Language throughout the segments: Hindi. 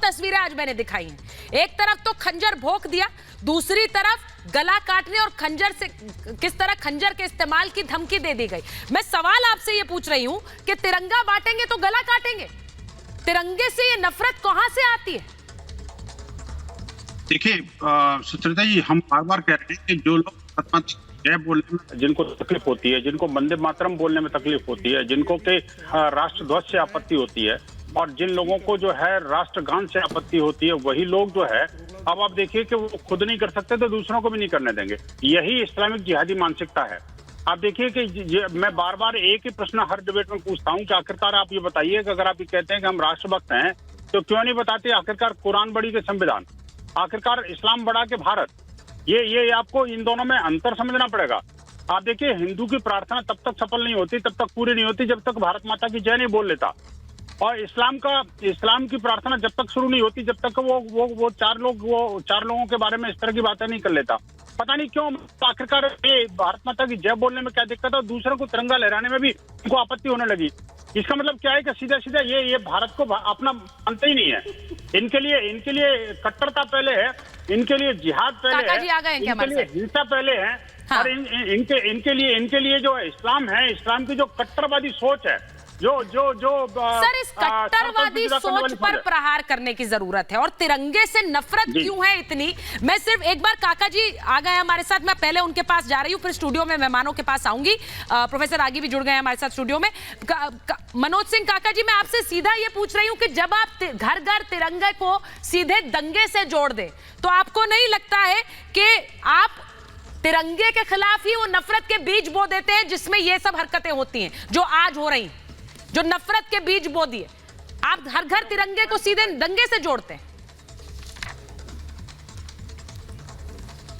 तस्वीरें आज मैंने दिखाई हैं। एक तरफ तो खंजर भोंक दिया, दूसरी तरफ गला काटने और खंजर से किस तरह खंजर के इस्तेमाल की धमकी दे दी गई। मैं सवाल आपसे ये पूछ रही हूं कि तिरंगा बांटेंगे तो गला काटेंगे, तिरंगे से ये नफरत कहां से आती है? देखिए सुचरिता जी, हम बार बार कह रहे हैं कि जो लोग जय बोलने में जिनको तकलीफ होती है, जिनको वंदे मातरम बोलने में तकलीफ होती है, जिनको के राष्ट्रध्वज से आपत्ति होती है और जिन लोगों को जो है राष्ट्रगान से आपत्ति होती है, वही लोग जो है अब आप देखिए कि वो खुद नहीं कर सकते तो दूसरों को भी नहीं करने देंगे। यही इस्लामिक जिहादी मानसिकता है। आप देखिए कि मैं बार बार एक ही प्रश्न हर डिबेट में पूछता हूं कि आखिरकार आप ये बताइए कि अगर आप ये कहते हैं कि हम राष्ट्रभक्त हैं तो क्यों नहीं बताते आखिरकार कुरान बड़ी के संविधान, आखिरकार इस्लाम बड़ा के भारत। ये आपको इन दोनों में अंतर समझना पड़ेगा। आप देखिए, हिंदू की प्रार्थना तब तक सफल नहीं होती, तब तक पूरी नहीं होती जब तक भारत माता की जय नहीं बोल लेता, और इस्लाम की प्रार्थना जब तक शुरू नहीं होती जब तक वो चार लोगों के बारे में इस तरह की बातें नहीं कर लेता। पता नहीं क्यों आखिरकार ये भारत माता की जय बोलने में क्या दिक्कत है, दूसरों को तिरंगा लहराने में भी उनको आपत्ति होने लगी। इसका मतलब क्या है कि सीधा सीधा ये भारत को अपना मानते ही नहीं है। इनके लिए कट्टरता पहले है, इनके लिए जिहाद पहले है, इनके लिए हिंसा पहले है। हाँ। और इनके लिए जो इस्लाम है, इस्लाम की जो कट्टरवादी सोच है, जो सर इस कट्टरवादी सोच पर प्रहार करने की जरूरत है। और तिरंगे से नफरत क्यों है इतनी? मैं सिर्फ एक बार, काका जी आ गए हमारे साथ, मैं पहले उनके पास जा रही हूँ, फिर स्टूडियो में मेहमानों के पास आऊंगी। प्रोफेसर आगे भी जुड़ गए हमारे साथ स्टूडियो में। मनोज सिंह काका जी, मैं आपसे सीधा ये पूछ रही हूँ कि जब आप घर घर तिरंगे को सीधे दंगे से जोड़ दे तो आपको नहीं लगता है कि आप तिरंगे के खिलाफ ही वो नफरत के बीज बो देते हैं जिसमें ये सब हरकतें होती हैं जो आज हो रही हैं, जो नफरत के बीज बो दिए? आप हर घर तिरंगे को सीधे दंगे से जोड़ते हैं।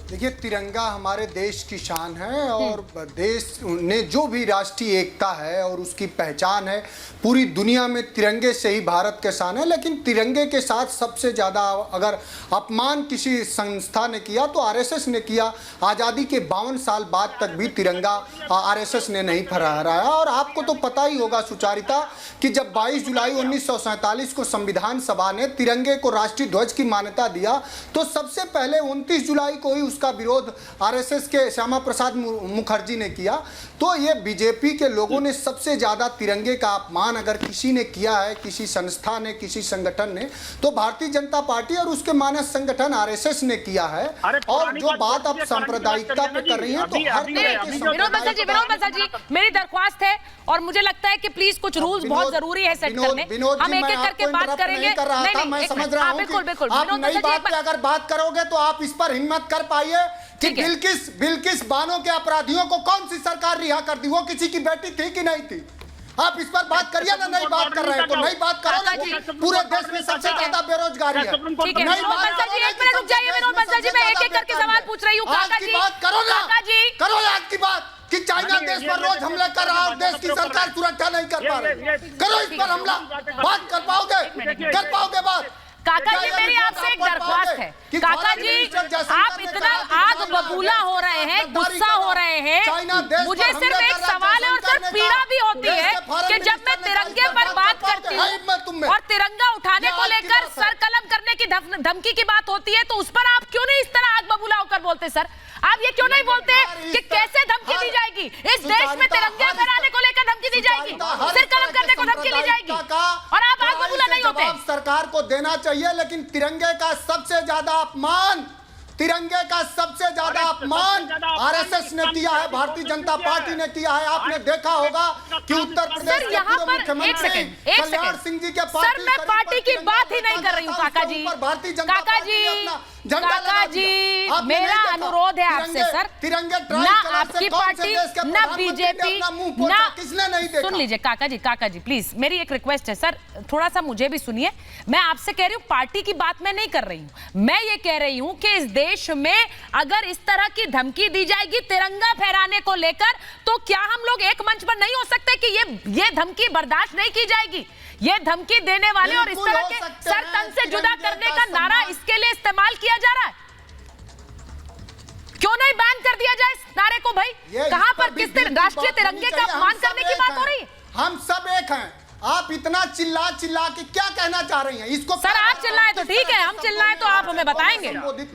देखिए, तिरंगा हमारे देश की शान है और देश ने जो भी राष्ट्रीय एकता है और उसकी पहचान है, पूरी दुनिया में तिरंगे से ही भारत के शान है। लेकिन तिरंगे के साथ सबसे ज़्यादा अगर अपमान किसी संस्था ने किया तो आरएसएस ने किया। आज़ादी के 52 साल बाद तक भी तिरंगा आरएसएस ने नहीं फहराया। और आपको तो पता ही होगा सुचारिता कि जब 22 जुलाई 1947 को संविधान सभा ने तिरंगे को राष्ट्रीय ध्वज की मान्यता दिया तो सबसे पहले 29 जुलाई को ही उसका विरोध आरएसएस के श्यामा प्रसाद मुखर्जी ने किया। तो ये बीजेपी के लोगों ने सबसे ज्यादा तिरंगे का अपमान अगर किसी ने किया है, किसी संस्था ने, किसी संगठन ने, तो भारतीय जनता पार्टी और उसके मानस संगठन आरएसएस ने किया है। और जो बात आप सांप्रदायिकता पे कर रही हैं तो हर विनोद बंसल जी, मेरी दरख्वास्त है और मुझे लगता है कि प्लीज कुछ रूल्स बहुत जरूरी है सेट करने। हम एक एक करके बात करेंगे। मैं समझ रहा हूँ कि आप नई बात पे अगर बात करोगे तो आप इस पर हिम्मत कर पाइए कि बिल्किस बानो के अपराधियों को कौन सी सरकार रिहा कर दी? वो किसी की बेटी थी कि नहीं थी? आप इस पर बात करिए ना। नई बात कर रहे हैं तो नई बात करो ना। पूरे देश में सबसे ज्यादा बेरोजगारी है। ठीक है विनोद बंसल जी, एक मिनट रुक जाइए। विनोद बंसल जी, मैं एक एक करके सवाल पूछ रही हूँ। काका जी बात करो ना, काका जी करो आज की बात कि चाइना देश पर रोज हमले कर रहा है और देश की सरकार सुरक्षा नहीं कर पा रही। करो इस पर हमला। बात कर पाओगे बात? काका जी, मेरी आपसे एक दरख्वास्त है। काका जी, आप इतना आग बबूला हो रहे हैं, गुस्सा हो रहे हैं, मुझे सिर्फ एक सवाल है और सिर्फ पीड़ा भी होती है कि जब मैं तिरंगे पर बात करती हूँ और तिरंगा उठाने को लेकर सर कलम करने की धमकी की बात होती है तो उस पर आप क्यों नहीं इस तरह आग बबूला होकर बोलते? सर आप ये क्यों नहीं बोलते कि कैसे धमकी दी जाएगी? इस देश में तिरंगे फहराने को लेकर धमकी दी जाएगी, सिर कलम करने को धमकी दी जाएगी और आप आग बबूला नहीं होते। सरकार को देना चाहिए, लेकिन तिरंगे का सबसे ज्यादा अपमान आरएसएस ने किया है, भारतीय जनता पार्टी ने किया है। आपने देखा होगा कि उत्तर प्रदेश के पूर्व मुख्यमंत्री कल्याण सिंह जी के सर, मैं पार्टी की बात ही नहीं कर रही हूँ काका जी। काका जी, मेरा अनुरोध है आपसे सर, ना आपकी पार्टी, ना बीजेपी, ना किसने नहीं देखा। सुन लीजिए काका जी प्लीज, मेरी एक रिक्वेस्ट है सर, थोड़ा सा मुझे भी सुनिए। मैं आपसे कह रही हूँ, पार्टी की बात मैं नहीं कर रही हूँ। मैं ये कह रही हूँ कि इस देश में अगर इस तरह की धमकी दी जाएगी तिरंगा फहराने को लेकर तो क्या हम लोग एक मंच पर नहीं हो सकते कि ये धमकी बर्दाश्त नहीं की जाएगी? ये धमकी देने वाले और इस तरह के सर तन से जुदा करने का नारा इसके लिए इस्तेमाल किया जा रहा है। क्यों नहीं बैन कर दिया जाए इस नारे को भाई? कहां पर किस राष्ट्रीय तिरंगे का अपमान करने की बात हो रही है? हम सब एक हैं। आप इतना चिल्ला के क्या कहना चाह रही हैं? इसको सर आप चिल्लाएं तो ठीक है, हम चिल्लाएं तो आप हमें बताएंगे। संबोधित